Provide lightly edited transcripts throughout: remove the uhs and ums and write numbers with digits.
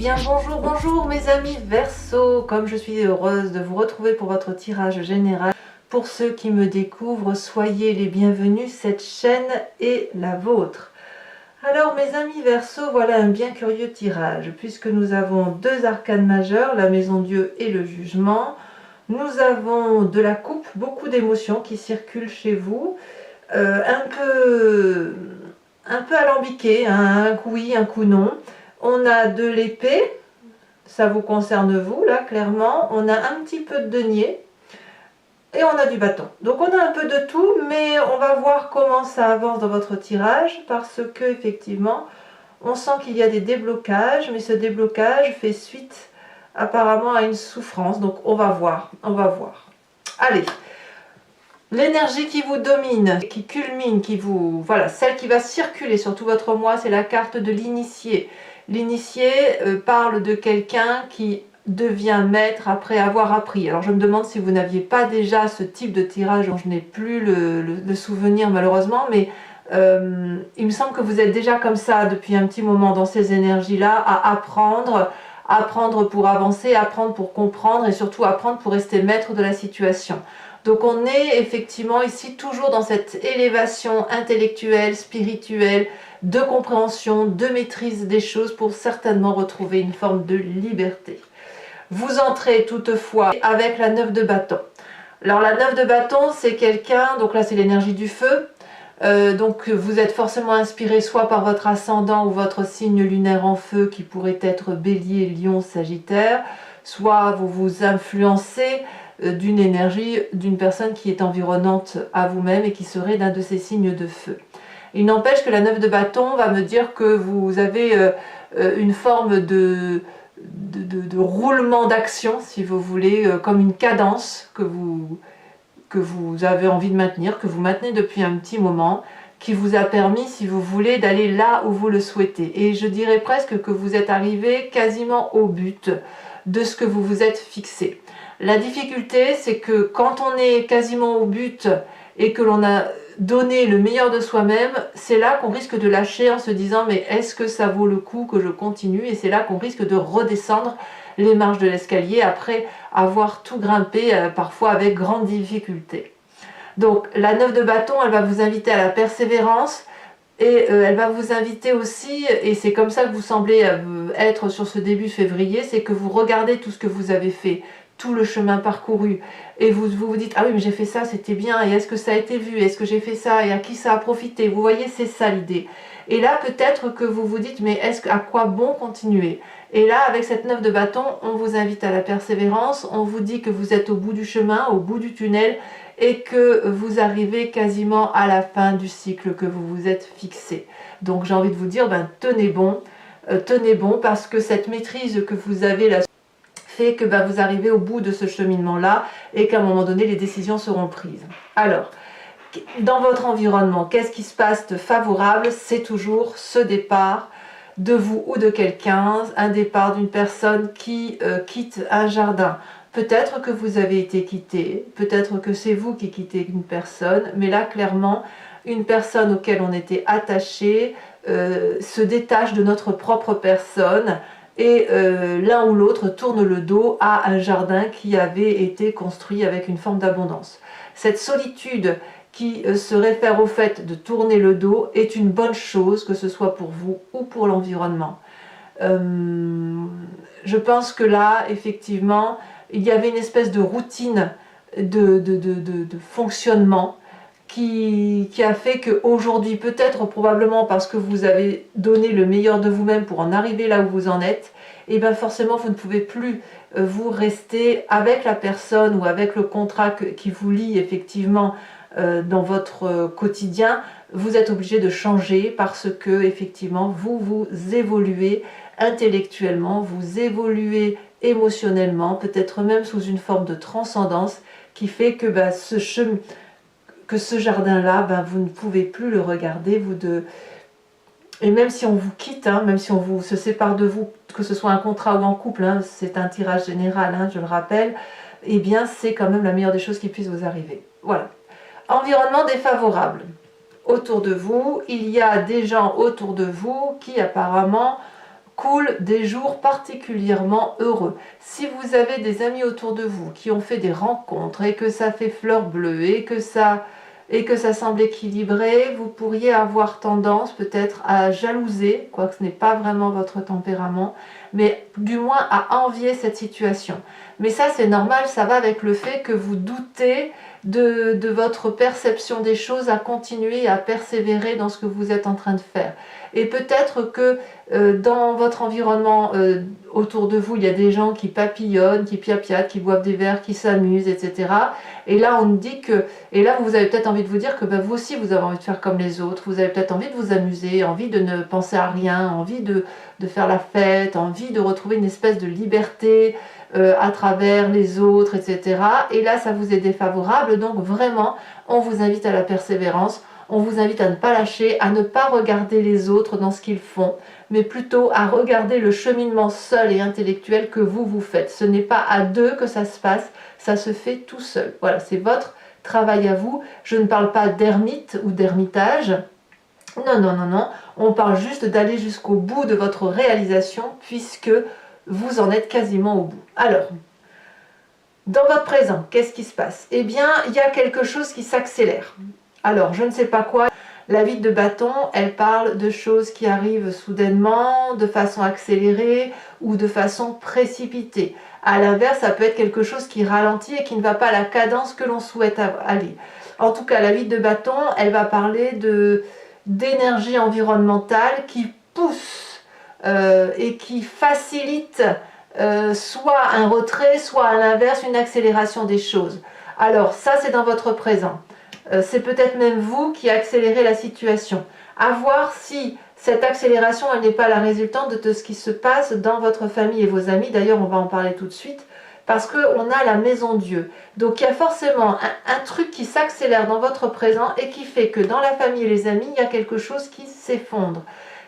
bien bonjour, bonjour mes amis Verseau, comme je suis heureuse de vous retrouver pour votre tirage général. Pour ceux qui me découvrent, soyez les bienvenus, cette chaîne est la vôtre. Alors mes amis Verseau, voilà un bien curieux tirage, puisque nous avons deux arcanes majeures, la maison Dieu et le jugement. Nous avons de la coupe, beaucoup d'émotions qui circulent chez vous, un peu alambiqué, hein, un coup oui, un coup non. On a de l'épée, ça vous concerne vous là clairement, on a un petit peu de denier et on a du bâton. Donc on a un peu de tout, mais on va voir comment ça avance dans votre tirage parce que effectivement on sent qu'il y a des déblocages, mais ce déblocage fait suite apparemment à une souffrance. Donc on va voir, on va voir. Allez, l'énergie qui vous domine, qui culmine, qui vous... Voilà, celle qui va circuler sur tout votre mois, c'est la carte de l'initié. L'initié parle de quelqu'un qui devient maître après avoir appris. Alors je me demande si vous n'aviez pas déjà ce type de tirage dont je n'ai plus le souvenir malheureusement, mais il me semble que vous êtes déjà comme ça depuis un petit moment dans ces énergies-là, à apprendre, apprendre pour avancer, apprendre pour comprendre et surtout apprendre pour rester maître de la situation. Donc on est effectivement ici toujours dans cette élévation intellectuelle, spirituelle, de compréhension, de maîtrise des choses pour certainement retrouver une forme de liberté. Vous entrez toutefois avec la 9 de bâton. Alors la 9 de bâton c'est quelqu'un, donc là c'est l'énergie du feu, donc vous êtes forcément inspiré soit par votre ascendant ou votre signe lunaire en feu qui pourrait être Bélier, Lion, Sagittaire, soit vous vous influencez d'une énergie d'une personne qui est environnante à vous-même et qui serait d'un de ces signes de feu. Il n'empêche que la 9 de bâton va me dire que vous avez une forme de roulement d'action, si vous voulez, comme une cadence que vous avez envie de maintenir, que vous maintenez depuis un petit moment, qui vous a permis, si vous voulez, d'aller là où vous le souhaitez. Et je dirais presque que vous êtes arrivé quasiment au but de ce que vous vous êtes fixé. La difficulté, c'est que quand on est quasiment au but et que l'on a donné le meilleur de soi-même, c'est là qu'on risque de lâcher en se disant mais est-ce que ça vaut le coup que je continue? Et c'est là qu'on risque de redescendre les marches de l'escalier après avoir tout grimpé, parfois avec grande difficulté. Donc la 9 de bâton, elle va vous inviter à la persévérance et elle va vous inviter aussi, et c'est comme ça que vous semblez être sur ce début février, c'est que vous regardez tout ce que vous avez fait, tout le chemin parcouru, et vous dites ah oui mais j'ai fait ça, c'était bien, et est-ce que ça a été vu, est-ce que j'ai fait ça, et à qui ça a profité, vous voyez, c'est ça l'idée. Et là peut-être que vous vous dites mais à quoi bon continuer? Et là avec cette 9 de bâton, on vous invite à la persévérance, on vous dit que vous êtes au bout du chemin, au bout du tunnel, et que vous arrivez quasiment à la fin du cycle que vous vous êtes fixé. Donc j'ai envie de vous dire, tenez bon parce que cette maîtrise que vous avez là fait que vous arrivez au bout de ce cheminement-là et qu'à un moment donné, les décisions seront prises. Alors, dans votre environnement, qu'est-ce qui se passe de favorable? C'est toujours ce départ de vous ou de quelqu'un, un départ d'une personne qui quitte un jardin. Peut-être que vous avez été quitté, peut-être que c'est vous qui quittez une personne, mais là, clairement, une personne auquel on était attaché se détache de notre propre personne et l'un ou l'autre tourne le dos à un jardin qui avait été construit avec une forme d'abondance. Cette solitude qui se réfère au fait de tourner le dos est une bonne chose, que ce soit pour vous ou pour l'environnement. Je pense que là, effectivement, il y avait une espèce de routine de fonctionnement qui a fait qu'aujourd'hui, peut-être probablement parce que vous avez donné le meilleur de vous-même pour en arriver là où vous en êtes, et bien forcément vous ne pouvez plus vous rester avec la personne ou avec le contrat qui vous lie effectivement dans votre quotidien. Vous êtes obligé de changer parce que effectivement vous évoluez intellectuellement, vous évoluez émotionnellement, peut-être même sous une forme de transcendance qui fait que ce jardin-là, vous ne pouvez plus le regarder, et même si on vous quitte, même si on se sépare de vous, que ce soit un contrat ou en couple, c'est un tirage général, je le rappelle, eh bien c'est quand même la meilleure des choses qui puisse vous arriver. Voilà. Environnement défavorable. Autour de vous, il y a des gens autour de vous qui apparemment cool, des jours particulièrement heureux. Si vous avez des amis autour de vous qui ont fait des rencontres et que ça fait fleur bleue et que ça semble équilibré, vous pourriez avoir tendance peut-être à jalouser, quoique ce n'est pas vraiment votre tempérament, mais du moins à envier cette situation. Mais ça c'est normal, ça va avec le fait que vous doutez de votre perception des choses, à continuer à persévérer dans ce que vous êtes en train de faire. Et peut-être que dans votre environnement autour de vous, il y a des gens qui papillonnent, qui piapiatent, qui boivent des verres, qui s'amusent, etc. Et là, on dit que, et là, vous avez peut-être envie de vous dire que ben, vous aussi, vous avez envie de faire comme les autres, vous avez peut-être envie de vous amuser, envie de ne penser à rien, envie de faire la fête, envie de retrouver une espèce de liberté à travers les autres, etc. Et là, ça vous est défavorable, donc vraiment, on vous invite à la persévérance. On vous invite à ne pas lâcher, à ne pas regarder les autres dans ce qu'ils font, mais plutôt à regarder le cheminement seul et intellectuel que vous faites. Ce n'est pas à deux que ça se passe, ça se fait tout seul. Voilà, c'est votre travail à vous. Je ne parle pas d'ermite ou d'ermitage. Non, non, non, non. On parle juste d'aller jusqu'au bout de votre réalisation puisque vous en êtes quasiment au bout. Alors, dans votre présent, qu'est-ce qui se passe? Eh bien, il y a quelque chose qui s'accélère. Alors, je ne sais pas quoi. La 8 de bâton, elle parle de choses qui arrivent soudainement, de façon accélérée ou de façon précipitée. À l'inverse, ça peut être quelque chose qui ralentit et qui ne va pas à la cadence que l'on souhaite aller. En tout cas, la 8 de bâton, elle va parler d'énergie environnementale qui pousse et qui facilite soit un retrait, soit à l'inverse une accélération des choses. Alors, ça, c'est dans votre présent. C'est peut-être même vous qui accélérez la situation. À voir si cette accélération, elle n'est pas la résultante de ce qui se passe dans votre famille et vos amis. D'ailleurs, on va en parler tout de suite, parce qu'on a la maison Dieu. Donc, il y a forcément un truc qui s'accélère dans votre présent et qui fait que dans la famille et les amis, il y a quelque chose qui s'effondre.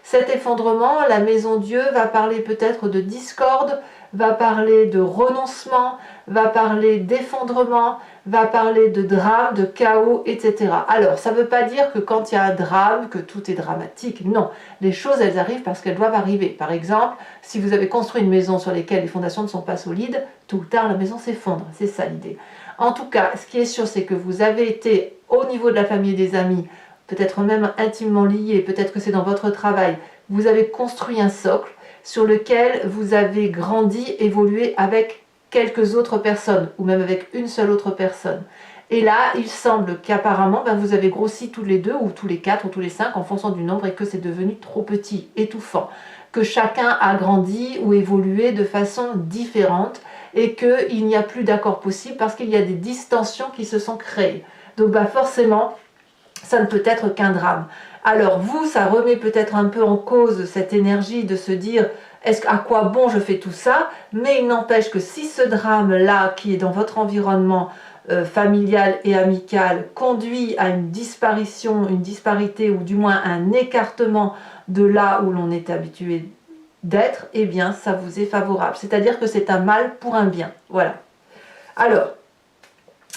Cet effondrement, la maison Dieu va parler peut-être de discorde, va parler de renoncement, va parler d'effondrement, va parler de drame, de chaos, etc. Alors, ça ne veut pas dire que quand il y a un drame, que tout est dramatique. Non, les choses, elles arrivent parce qu'elles doivent arriver. Par exemple, si vous avez construit une maison sur laquelle les fondations ne sont pas solides, tôt ou tard, la maison s'effondre. C'est ça l'idée. En tout cas, ce qui est sûr, c'est que vous avez été au niveau de la famille et des amis, peut-être même intimement liés, peut-être que c'est dans votre travail, vous avez construit un socle sur lequel vous avez grandi, évolué avec quelques autres personnes, ou même avec une seule autre personne. Et là, il semble qu'apparemment, vous avez grossi tous les deux, ou tous les quatre, ou tous les cinq, en fonction du nombre, et que c'est devenu trop petit, étouffant. Que chacun a grandi ou évolué de façon différente, et qu'il n'y a plus d'accord possible, parce qu'il y a des distensions qui se sont créées. Donc forcément, ça ne peut être qu'un drame. Alors vous, ça remet peut-être un peu en cause cette énergie de se dire à quoi bon je fais tout ça, mais il n'empêche que si ce drame-là qui est dans votre environnement familial et amical conduit à une disparition, une disparité ou du moins un écartement de là où l'on est habitué d'être, eh bien ça vous est favorable. C'est-à-dire que c'est un mal pour un bien. Voilà. Alors,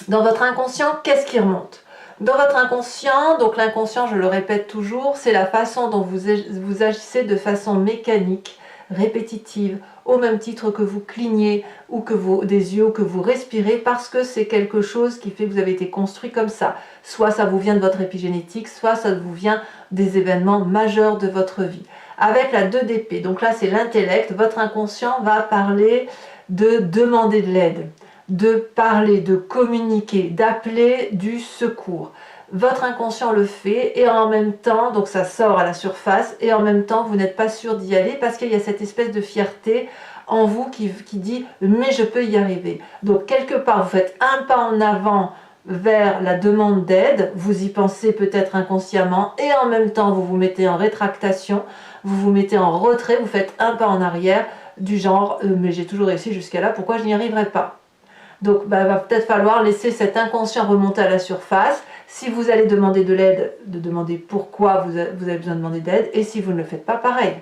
dans votre inconscient, qu'est-ce qui remonte ? Dans votre inconscient, donc l'inconscient, je le répète toujours, c'est la façon dont vous agissez de façon mécanique, répétitive, au même titre que vous clignez ou que des yeux ou que vous respirez, parce que c'est quelque chose qui fait que vous avez été construit comme ça. Soit ça vous vient de votre épigénétique, soit ça vous vient des événements majeurs de votre vie. Avec la 2 d'épée, donc là c'est l'intellect, votre inconscient va parler de demander de l'aide, de parler, de communiquer, d'appeler du secours. Votre inconscient le fait et en même temps, donc ça sort à la surface et en même temps vous n'êtes pas sûr d'y aller parce qu'il y a cette espèce de fierté en vous qui dit « mais je peux y arriver ». Donc quelque part vous faites un pas en avant vers la demande d'aide, vous y pensez peut-être inconsciemment et en même temps vous vous mettez en rétractation, vous vous mettez en retrait, vous faites un pas en arrière du genre « mais j'ai toujours réussi jusqu'à là, pourquoi je n'y arriverai pas ?» Donc, il va peut-être falloir laisser cet inconscient remonter à la surface. Si vous allez demander de l'aide, de demander pourquoi vous avez besoin de demander d'aide. Et si vous ne le faites pas, pareil.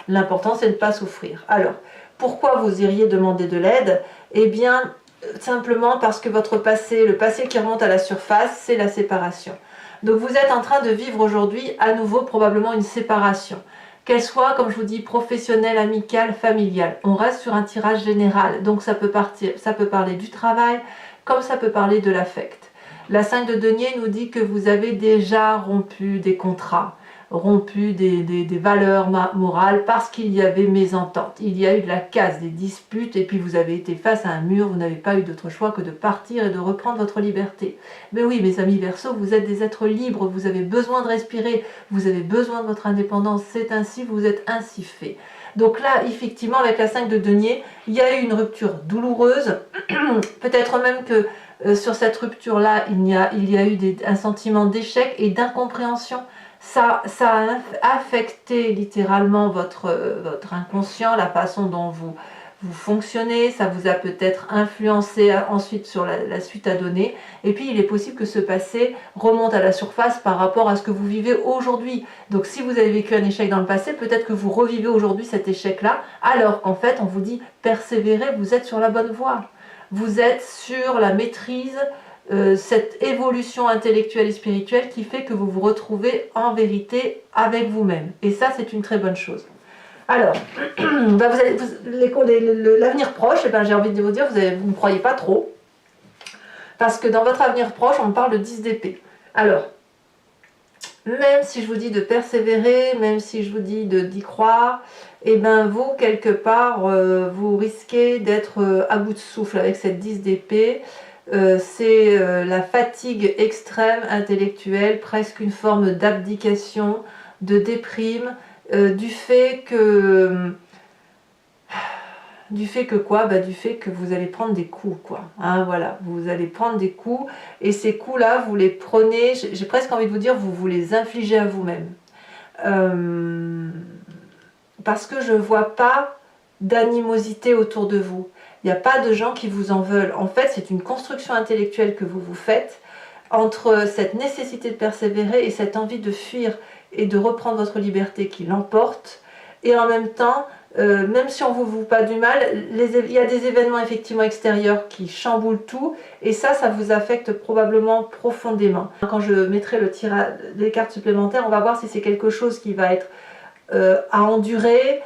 L'important, c'est de ne pas souffrir. Alors, pourquoi vous iriez demander de l'aide? Eh bien, simplement parce que votre passé, le passé qui remonte à la surface, c'est la séparation. Donc, vous êtes en train de vivre aujourd'hui à nouveau probablement une séparation. qu'elle soit, comme je vous dis, professionnelle, amicale, familiale. On reste sur un tirage général, donc ça peut parler du travail, comme ça peut parler de l'affect. La 5 de denier nous dit que vous avez déjà rompu des contrats, rompu des valeurs morales parce qu'il y avait mésentente. Il y a eu de la casse, des disputes, et puis vous avez été face à un mur, vous n'avez pas eu d'autre choix que de partir et de reprendre votre liberté. Mais oui, mes amis Verseaux, vous êtes des êtres libres, vous avez besoin de respirer, vous avez besoin de votre indépendance, c'est ainsi, vous êtes ainsi fait. Donc là, effectivement, avec la 5 de denier, il y a eu une rupture douloureuse, peut-être même que sur cette rupture-là, il y a eu un sentiment d'échec et d'incompréhension. Ça a affecté littéralement votre inconscient, la façon dont vous fonctionnez, ça vous a peut-être influencé ensuite sur la suite à donner. Et puis il est possible que ce passé remonte à la surface par rapport à ce que vous vivez aujourd'hui. Donc si vous avez vécu un échec dans le passé, peut-être que vous revivez aujourd'hui cet échec-là, alors qu'en fait on vous dit persévérez, vous êtes sur la bonne voie. Vous êtes sur la maîtrise, cette évolution intellectuelle et spirituelle qui fait que vous vous retrouvez en vérité avec vous-même. Et ça, c'est une très bonne chose. Alors, l'avenir proche, eh ben, j'ai envie de vous dire, vous ne croyez pas trop. Parce que dans votre avenir proche, on parle de 10 d'épée. Alors, même si je vous dis de persévérer, même si je vous dis d'y croire, et ben vous, quelque part, vous risquez d'être à bout de souffle avec cette 10 d'épée. C'est la fatigue extrême intellectuelle, presque une forme d'abdication, de déprime, du fait que quoi, du fait que vous allez prendre des coups, quoi. Hein, voilà, vous allez prendre des coups, et ces coups-là, vous les prenez, j'ai presque envie de vous dire, vous les infligez à vous-même. Parce que je ne vois pas d'animosité autour de vous. Il n'y a pas de gens qui vous en veulent. En fait, c'est une construction intellectuelle que vous vous faites entre cette nécessité de persévérer et cette envie de fuir et de reprendre votre liberté qui l'emporte. Et en même temps, même si on ne vous voue pas du mal, il y a des événements effectivement extérieurs qui chamboulent tout, et ça vous affecte probablement profondément. Quand je mettrai les cartes supplémentaires, on va voir si c'est quelque chose qui va être à endurer,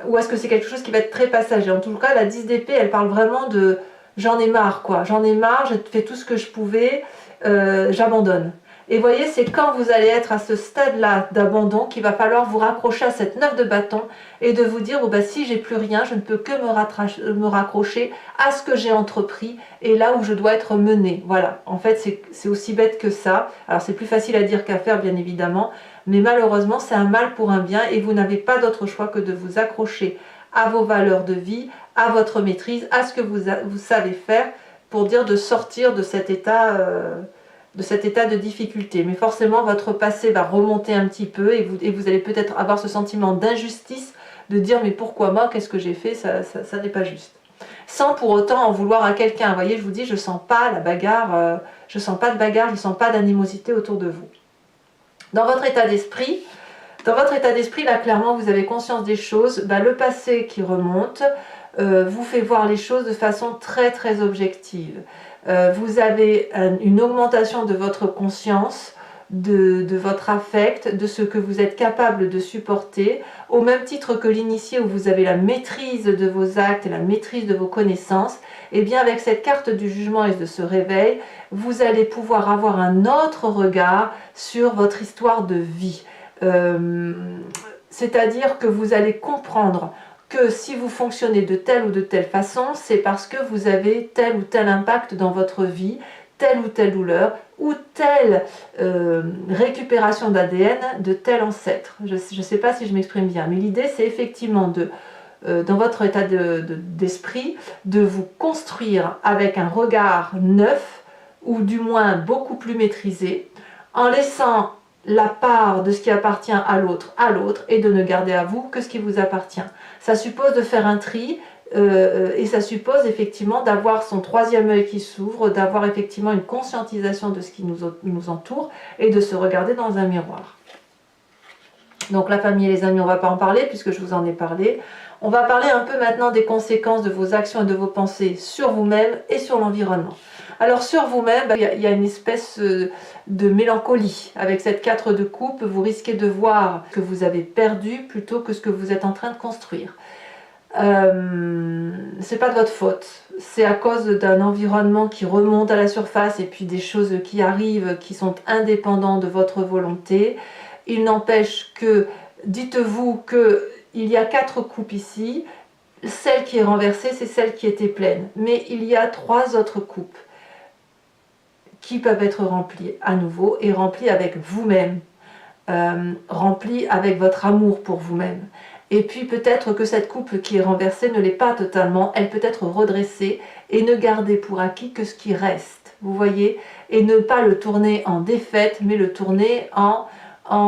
ou est-ce que c'est quelque chose qui va être très passager. En tout cas, la 10 d'épée, elle parle vraiment de j'en ai marre, quoi. J'en ai marre, j'ai fait tout ce que je pouvais, j'abandonne. Et vous voyez, c'est quand vous allez être à ce stade-là d'abandon qu'il va falloir vous raccrocher à cette 9 de bâton et de vous dire, si j'ai plus rien, je ne peux que me raccrocher à ce que j'ai entrepris et là où je dois être menée. Voilà, en fait, c'est aussi bête que ça. Alors, c'est plus facile à dire qu'à faire, bien évidemment, mais malheureusement, c'est un mal pour un bien et vous n'avez pas d'autre choix que de vous accrocher à vos valeurs de vie, à votre maîtrise, à ce que vous savez faire pour dire de sortir de cet état de difficulté. Mais forcément, votre passé va remonter un petit peu et vous allez peut-être avoir ce sentiment d'injustice, de dire mais pourquoi moi, qu'est-ce que j'ai fait, ça n'est pas juste. Sans pour autant en vouloir à quelqu'un. Vous voyez, je vous dis, je sens pas la bagarre, je sens pas de bagarre, je sens pas d'animosité autour de vous. Dans votre état d'esprit, là, clairement, vous avez conscience des choses. Le passé qui remonte vous fait voir les choses de façon très, très objective. Vous avez une augmentation de votre conscience, de votre affect, de ce que vous êtes capable de supporter, au même titre que l'initié où vous avez la maîtrise de vos actes et la maîtrise de vos connaissances. Et bien avec cette carte du jugement et de ce réveil, vous allez pouvoir avoir un autre regard sur votre histoire de vie. C'est-à-dire que vous allez comprendre que si vous fonctionnez de telle ou de telle façon, c'est parce que vous avez tel ou tel impact dans votre vie, telle ou telle douleur, ou telle récupération d'ADN de tel ancêtre. Je ne sais pas si je m'exprime bien, mais l'idée c'est effectivement dans votre état d'esprit, de vous construire avec un regard neuf, ou du moins beaucoup plus maîtrisé, en laissant la part de ce qui appartient à l'autre, et de ne garder à vous que ce qui vous appartient. Ça suppose de faire un tri, et ça suppose effectivement d'avoir son troisième œil qui s'ouvre, d'avoir effectivement une conscientisation de ce qui nous entoure, et de se regarder dans un miroir. Donc la famille et les amis, on ne va pas en parler puisque je vous en ai parlé. On va parler un peu maintenant des conséquences de vos actions et de vos pensées sur vous-même et sur l'environnement. Alors sur vous-même, il y a une espèce de mélancolie. Avec cette 4 de coupe, vous risquez de voir que vous avez perdu plutôt que ce que vous êtes en train de construire. C'est pas de votre faute, c'est à cause d'un environnement qui remonte à la surface et puis des choses qui arrivent qui sont indépendantes de votre volonté. Il n'empêche que, dites-vous qu'il y a 4 coupes ici, celle qui est renversée c'est celle qui était pleine, mais il y a 3 autres coupes qui peuvent être remplies à nouveau et remplies avec vous-même, remplies avec votre amour pour vous-même. Et puis peut-être que cette coupe qui est renversée ne l'est pas totalement, elle peut être redressée et ne garder pour acquis que ce qui reste, vous voyez, et ne pas le tourner en défaite, mais le tourner en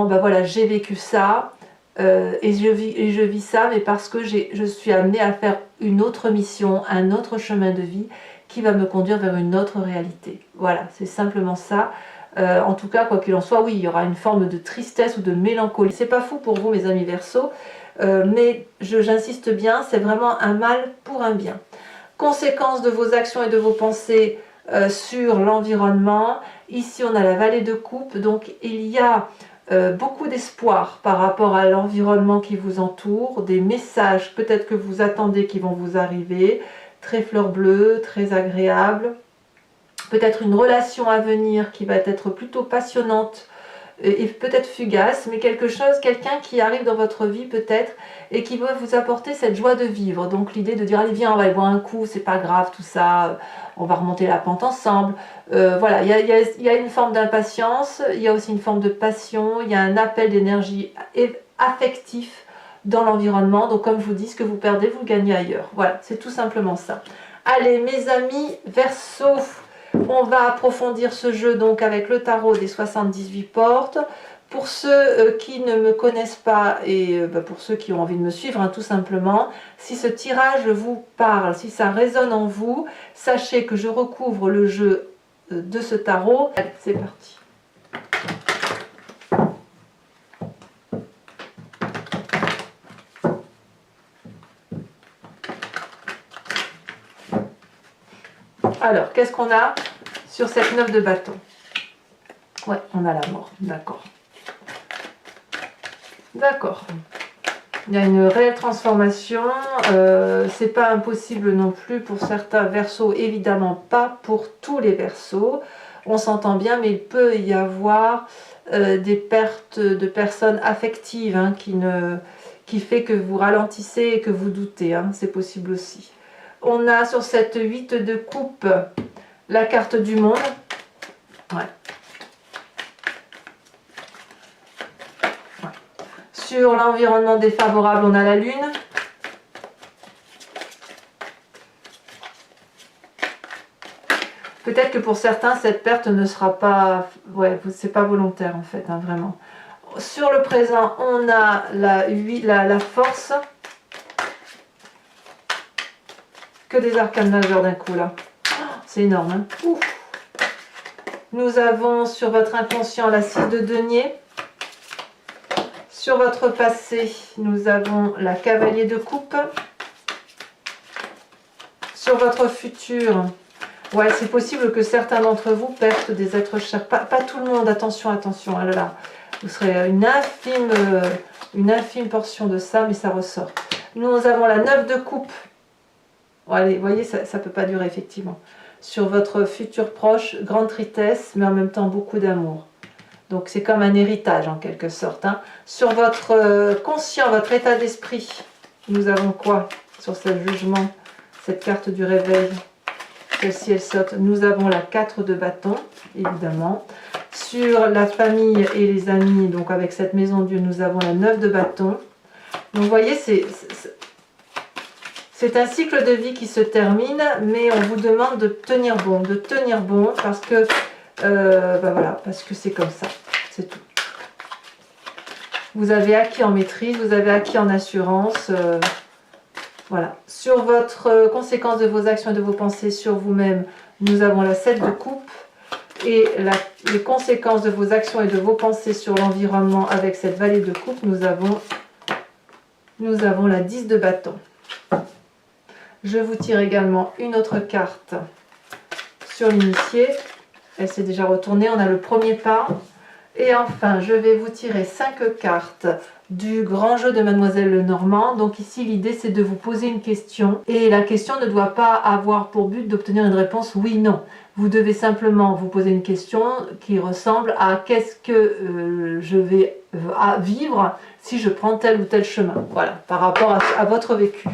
ben voilà, j'ai vécu ça, et je vis ça, mais parce que je suis amenée à faire une autre mission, un autre chemin de vie qui va me conduire vers une autre réalité. Voilà, c'est simplement ça. En tout cas, quoi qu'il en soit, oui, il y aura une forme de tristesse ou de mélancolie. C'est pas fou pour vous, mes amis Verseaux, mais j'insiste bien, c'est vraiment un mal pour un bien. Conséquence de vos actions et de vos pensées sur l'environnement. Ici, on a la vallée de coupe, donc il y a beaucoup d'espoir par rapport à l'environnement qui vous entoure, des messages peut-être que vous attendez qui vont vous arriver, très fleur bleue, très agréable, peut-être une relation à venir qui va être plutôt passionnante et peut-être fugace, mais quelqu'un qui arrive dans votre vie peut-être et qui va vous apporter cette joie de vivre. Donc l'idée de dire allez viens, on va aller boire un coup, c'est pas grave tout ça, on va remonter la pente ensemble. Voilà, il y a une forme d'impatience, il y a aussi une forme de passion, il y a un appel d'énergie affectif dans l'environnement. Donc comme je vous dis, ce que vous perdez, vous le gagnez ailleurs. Voilà, c'est tout simplement ça. Allez mes amis Verseaux, on va approfondir ce jeu donc avec le tarot des 78 portes. Pour ceux qui ne me connaissent pas et pour ceux qui ont envie de me suivre, hein, tout simplement, si ce tirage vous parle, si ça résonne en vous, sachez que je recouvre le jeu de ce tarot. Allez, c'est parti. Alors, qu'est-ce qu'on a sur cette 9 de bâton? Ouais, on a la mort, d'accord. D'accord. Il y a une réelle transformation. C'est pas impossible non plus pour certains Verseaux, évidemment pas pour tous les Verseaux. On s'entend bien, mais il peut y avoir des pertes de personnes affectives hein, qui fait que vous ralentissez et que vous doutez. Hein, c'est possible aussi. On a sur cette 8 de coupe la carte du monde. Ouais. Ouais. Sur l'environnement défavorable, on a la lune. Peut-être que pour certains, cette perte ne sera pas... Ouais, c'est pas volontaire en fait, hein, vraiment. Sur le présent, on a la force. Que des arcanes majeures d'un coup là. C'est énorme. Hein. Ouf. Nous avons sur votre inconscient la 6 de denier. Sur votre passé, nous avons la cavalier de coupe. Sur votre futur, ouais, c'est possible que certains d'entre vous perdent des êtres chers. Pas tout le monde, attention, attention. Ah là là. Vous serez une infime portion de ça, mais ça ressort. Nous avons la 9 de coupe. Bon, allez, vous voyez, ça ne peut pas durer, effectivement. Sur votre futur proche, grande tristesse, mais en même temps beaucoup d'amour. Donc c'est comme un héritage, en quelque sorte. Hein. Sur votre conscient, votre état d'esprit, nous avons quoi sur ce jugement, cette carte du réveil? Celle-ci, elle saute. Nous avons la 4 de bâton, évidemment. Sur la famille et les amis, donc avec cette maison Dieu, nous avons la 9 de bâton. Donc vous voyez, c'est un cycle de vie qui se termine, mais on vous demande de tenir bon parce que voilà, parce que c'est comme ça, c'est tout. Vous avez acquis en maîtrise, vous avez acquis en assurance, voilà. Sur votre conséquence de vos actions et de vos pensées sur vous-même, nous avons la 7 de coupe et les conséquences de vos actions et de vos pensées sur l'environnement avec cette vallée de coupe, nous avons la 10 de bâton. Je vous tire également une autre carte sur l'initié. Elle s'est déjà retournée, on a le premier pas. Et enfin, je vais vous tirer 5 cartes du grand jeu de Mademoiselle Lenormand. Donc ici, l'idée, c'est de vous poser une question. Et la question ne doit pas avoir pour but d'obtenir une réponse oui-non. Vous devez simplement vous poser une question qui ressemble à qu'est-ce que je vais vivre si je prends tel ou tel chemin. Voilà, par rapport à votre vécu.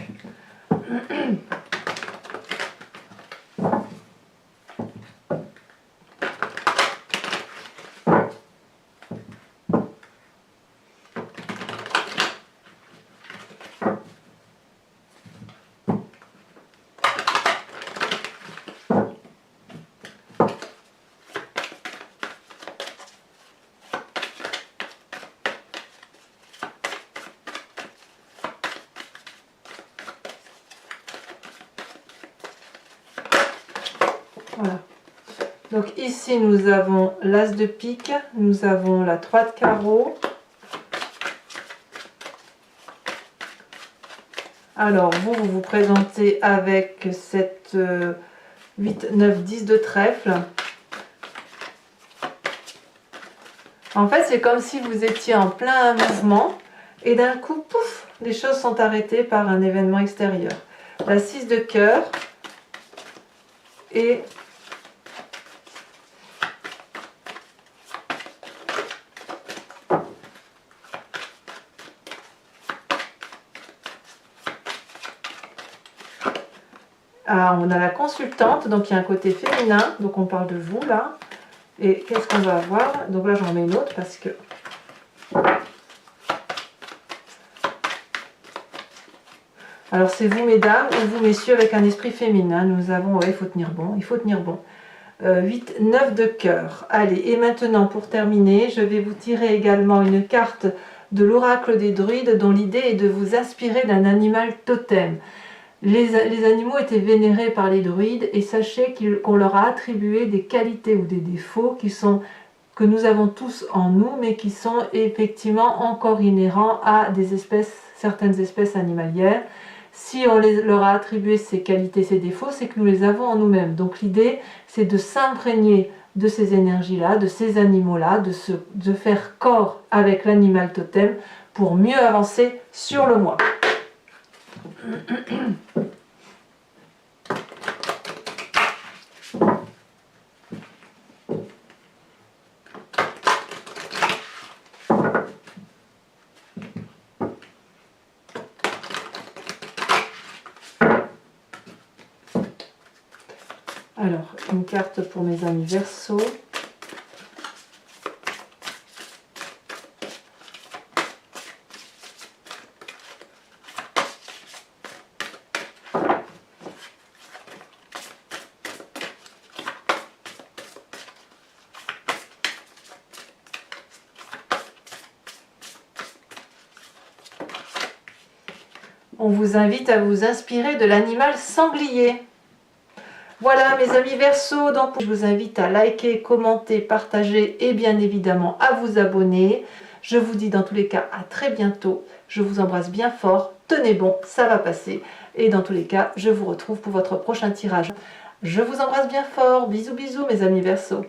Voilà. Donc ici nous avons l'as de pique, nous avons la 3 de carreau. Alors vous vous présentez avec cette 8, 9, 10 de trèfle. En fait c'est comme si vous étiez en plein mouvement et d'un coup, pouf, les choses sont arrêtées par un événement extérieur. La 6 de cœur et on a la consultante, donc il y a un côté féminin, donc on parle de vous là. Et qu'est-ce qu'on va avoir? Donc là j'en remets une autre parce que... Alors c'est vous mesdames ou vous messieurs avec un esprit féminin. Nous avons, ouais, il faut tenir bon, il faut tenir bon. 8, 9 de cœur. Allez, et maintenant pour terminer, je vais vous tirer également une carte de l'oracle des druides dont l'idée est de vous inspirer d'un animal totem. Les animaux étaient vénérés par les druides et sachez qu'on leur a attribué des qualités ou des défauts que nous avons tous en nous, mais qui sont effectivement encore inhérents à certaines espèces animalières. Si on leur a attribué ces qualités, ces défauts, c'est que nous les avons en nous-mêmes. Donc l'idée, c'est de s'imprégner de ces énergies-là, de ces animaux-là, de faire corps avec l'animal totem pour mieux avancer sur le moi. Alors, une carte pour mes amis Verseau. On vous invite à vous inspirer de l'animal sanglier. Voilà mes amis Verseau, donc je vous invite à liker, commenter, partager et bien évidemment à vous abonner. Je vous dis dans tous les cas à très bientôt. Je vous embrasse bien fort, tenez bon, ça va passer. Et dans tous les cas, je vous retrouve pour votre prochain tirage. Je vous embrasse bien fort, bisous bisous mes amis Verseau.